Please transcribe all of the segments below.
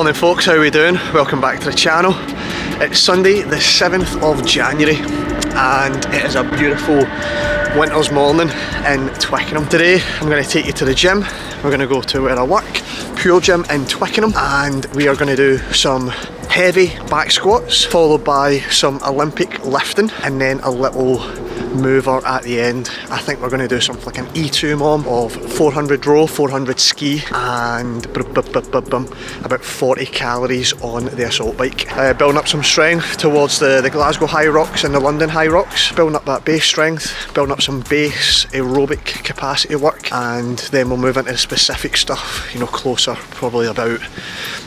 Morning folks, how are we doing? Welcome back to the channel. It's Sunday the 7th of January and it is a beautiful winter's morning in Twickenham. Today I'm going to take you to the gym. We're going to go to where I work, Pure Gym in Twickenham, and we are going to do some heavy back squats followed by some Olympic lifting and then a little mover at the end. I think we're going to do something like an E2 mom of 400 row, 400 ski and about 40 calories on the assault bike. Building up some strength towards the Glasgow HYROX and the London HYROX, building up that base strength, building up some base aerobic capacity work, and then we'll move into the specific stuff, you know, closer, probably about,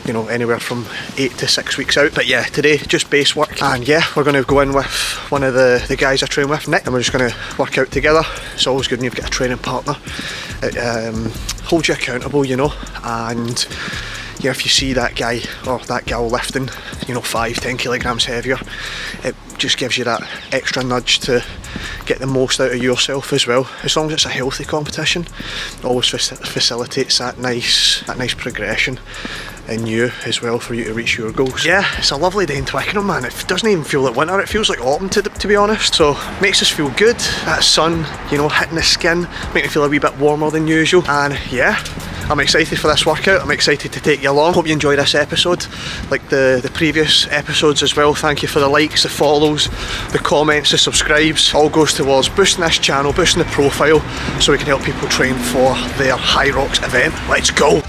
you know, anywhere from 8 to 6 weeks out. But yeah, today just base work, and yeah, we're going to go in with one of the guys I train with, Nick, and we're just going to work out together. It's always good when you've got a training partner. It holds you accountable, you know, and yeah, if you see that guy or that gal lifting, you know, 5-10 kilograms heavier, it just gives you that extra nudge to get the most out of yourself as well. As long as it's a healthy competition, it always facilitates that nice progression in you as well for you to reach your goals. Yeah, it's a lovely day in Twickenham, man. It doesn't even feel like winter, it feels like autumn to be honest. So makes us feel good. That sun, you know, hitting the skin, making me feel a wee bit warmer than usual. And yeah, I'm excited for this workout. I'm excited to take you along. Hope you enjoy this episode, like the previous episodes as well. Thank you for the likes, the follows, the comments, the subscribes. All goes towards boosting this channel, boosting the profile, so we can help people train for their HYROX event. Let's go!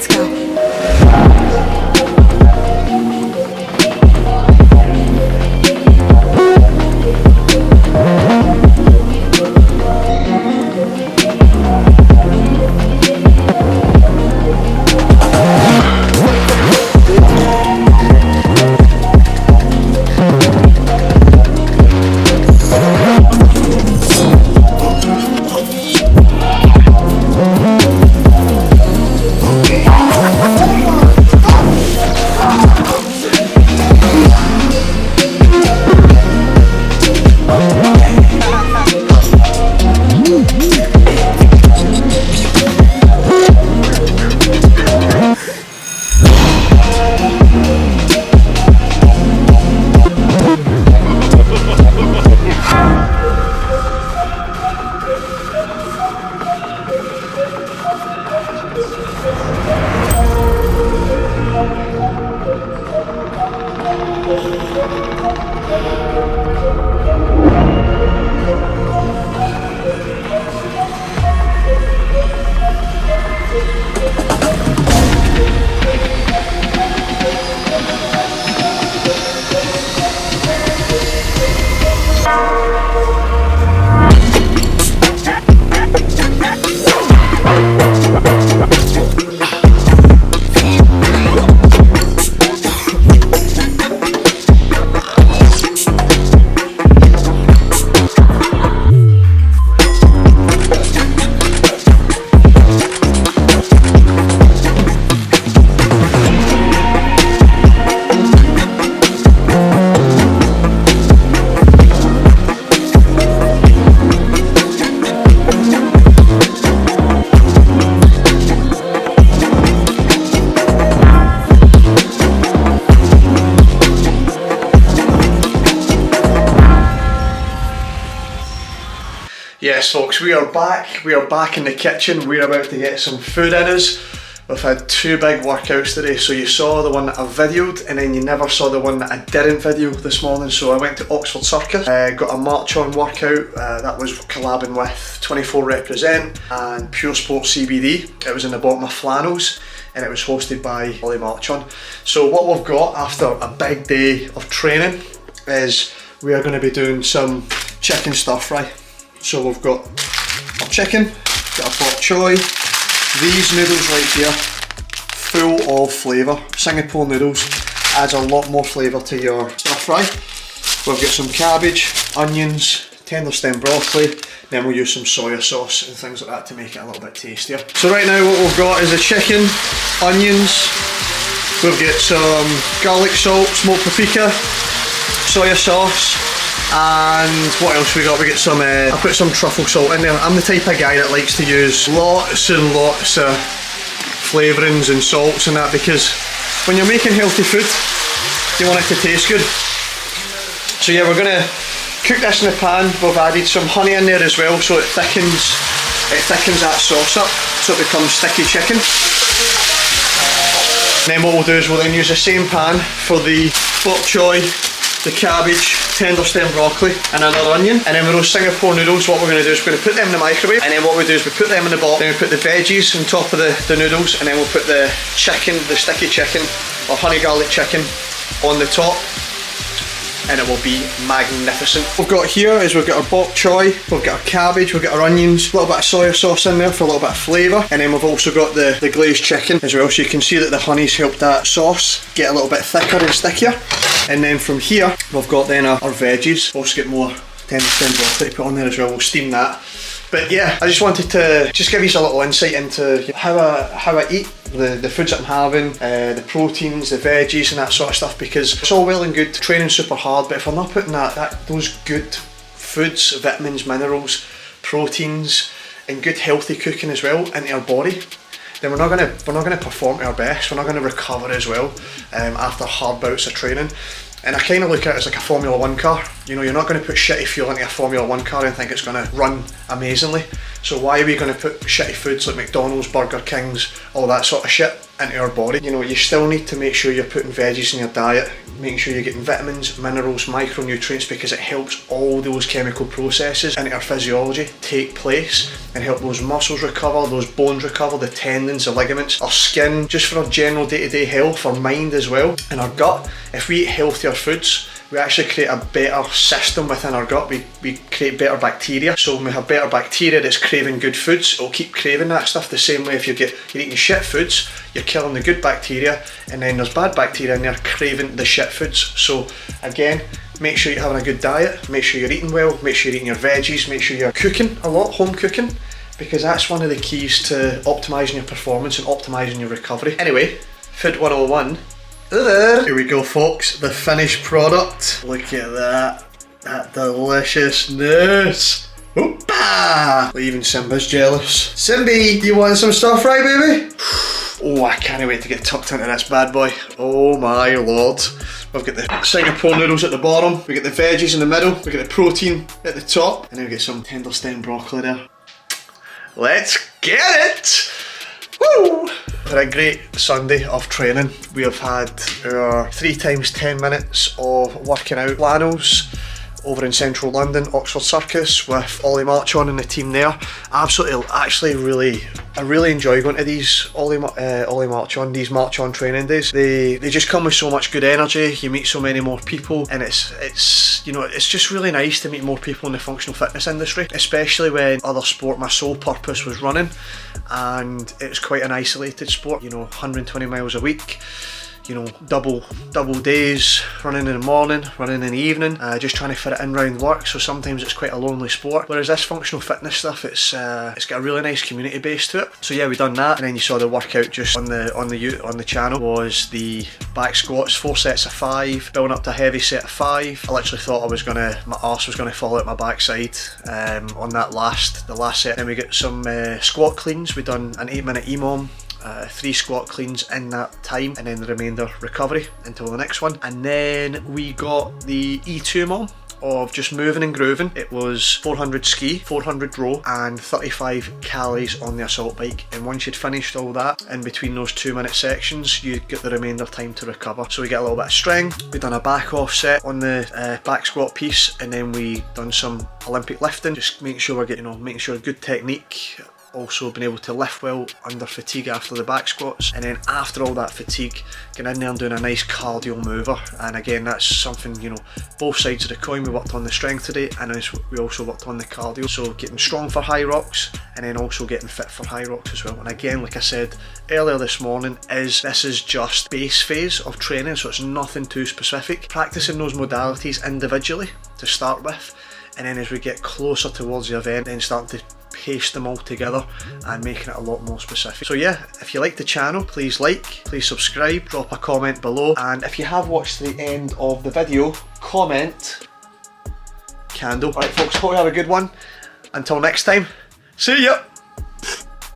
Let's go. Yes folks, we are back in the kitchen. We're about to get some food in us. We've had two big workouts today, so you saw the one that I videoed and then you never saw the one that I didn't video this morning. So I went to Oxford Circus, got a march on workout, that was collabing with 24 Represent and Pure Sport CBD. It was in the bottom of flannels and it was hosted by Ollie March on. So what we've got after a big day of training is we are going to be doing some chicken stir fry. So we've got our chicken, got our bok choy, these noodles right here, full of flavour. Singapore noodles adds a lot more flavour to your stir fry. We've got some cabbage, onions, tender stem broccoli, then we'll use some soya sauce and things like that to make it a little bit tastier. So right now what we've got is the chicken, onions, we've got some garlic salt, smoked paprika, soya sauce, and what else we got? We got some, I put some truffle salt in there. I'm the type of guy that likes to use lots and lots of flavourings and salts and that, because when you're making healthy food, you want it to taste good. So yeah, we're gonna cook this in the pan. We've added some honey in there as well, so it thickens that sauce up, so it becomes sticky chicken. And then what we'll do is we'll then use the same pan for the bok choy, the cabbage, tender stem broccoli and another onion. And then with those Singapore noodles, what we're going to do is we're going to put them in the microwave, and then what we do is we put them in the bowl, then we put the veggies on top of the noodles, and then we'll put the chicken, the sticky chicken or honey garlic chicken on the top, and it will be magnificent. What we've got here is we've got our bok choy, we've got our cabbage, we've got our onions, a little bit of soya sauce in there for a little bit of flavour, and then we've also got the glazed chicken as well, so you can see that the honey's helped that sauce get a little bit thicker and stickier. And then from here we've got then our veggies, also get more tender stem broccoli to put on there as well, we'll steam that. But yeah, I just wanted to just give you a little insight into how I eat, the foods that I'm having, the proteins, the veggies and that sort of stuff, because it's all well and good training super hard, but if we're not putting those good foods, vitamins, minerals, proteins and good healthy cooking as well into our body, then we're not gonna perform at our best. We're not gonna recover as well after hard bouts of training. And I kind of look at it as like a Formula 1 car. You know, you're not going to put shitty fuel into a Formula 1 car and think it's going to run amazingly. So why are we going to put shitty foods like McDonald's, Burger Kings, all that sort of shit into our body? You know, you still need to make sure you're putting veggies in your diet, making sure you're getting vitamins, minerals, micronutrients, because it helps all those chemical processes into our physiology take place and help those muscles recover, those bones recover, the tendons, the ligaments, our skin, just for our general day-to-day health, our mind as well, and our gut. If we eat healthier foods, we actually create a better system within our gut. We create better bacteria. So when we have better bacteria that's craving good foods, it'll keep craving that stuff. The same way if you're eating shit foods, you're killing the good bacteria, and then there's bad bacteria in there craving the shit foods. So again, make sure you're having a good diet, make sure you're eating well, make sure you're eating your veggies, make sure you're cooking a lot, home cooking, because that's one of the keys to optimising your performance and optimising your recovery. Anyway, Food 101. Here we go, folks, the finished product. Look at that deliciousness. Oopah! Even Simba's jealous. Simbi, you want some stir fry, baby? Oh, I can't wait to get tucked into this bad boy. Oh my lord. We've got the Singapore noodles at the bottom, we get the veggies in the middle, we get the protein at the top, and then we get some tender stem broccoli there. Let's get it! Woo! For a great Sunday of training, we have had our 3 times 10 minutes of working out flannels over in central London, Oxford Circus, with Ollie Marchon and the team there. Absolutely, actually I really enjoy going to these Ollie Marchon, these Marchon training days. They just come with so much good energy. You meet so many more people, and it's you know, it's just really nice to meet more people in the functional fitness industry, especially when other sport, my sole purpose was running, and it's quite an isolated sport. You know, 120 miles a week. You know, double days, running in the morning, running in the evening, just trying to fit it in round work. So sometimes it's quite a lonely sport. Whereas this functional fitness stuff, it's got a really nice community base to it. So yeah, we done that, and then you saw the workout just on the channel was the back squats, 4 sets of 5, building up to a heavy set of 5. I literally thought my arse was gonna fall out my backside on the last set. Then we got some squat cleans. We done an 8-minute EMOM. 3 squat cleans in that time, and then the remainder recovery until the next one. And then we got the E2 mom of just moving and grooving. It was 400 ski, 400 row, and 35 calories on the assault bike. And once you'd finished all that, in between those 2-minute sections, you get the remainder time to recover. So we get a little bit of strength. We done a back off set on the back squat piece, and then we done some Olympic lifting, just making sure we're getting, making sure good technique. Also been able to lift well under fatigue after the back squats, and then after all that fatigue, getting in there and doing a nice cardio mover. And again, that's something, you know, both sides of the coin. We worked on the strength today, and we also worked on the cardio. So getting strong for HYROX, and then also getting fit for HYROX as well. And again, like I said earlier this morning, this is just base phase of training, so it's nothing too specific. Practicing those modalities individually to start with, and then as we get closer towards the event, then starting to paste them all together and making it a lot more specific. So yeah, if you like the channel, please like, please subscribe, drop a comment below, and if you have watched the end of the video, comment candle. Alright folks, hope you have a good one. Until next time, see ya!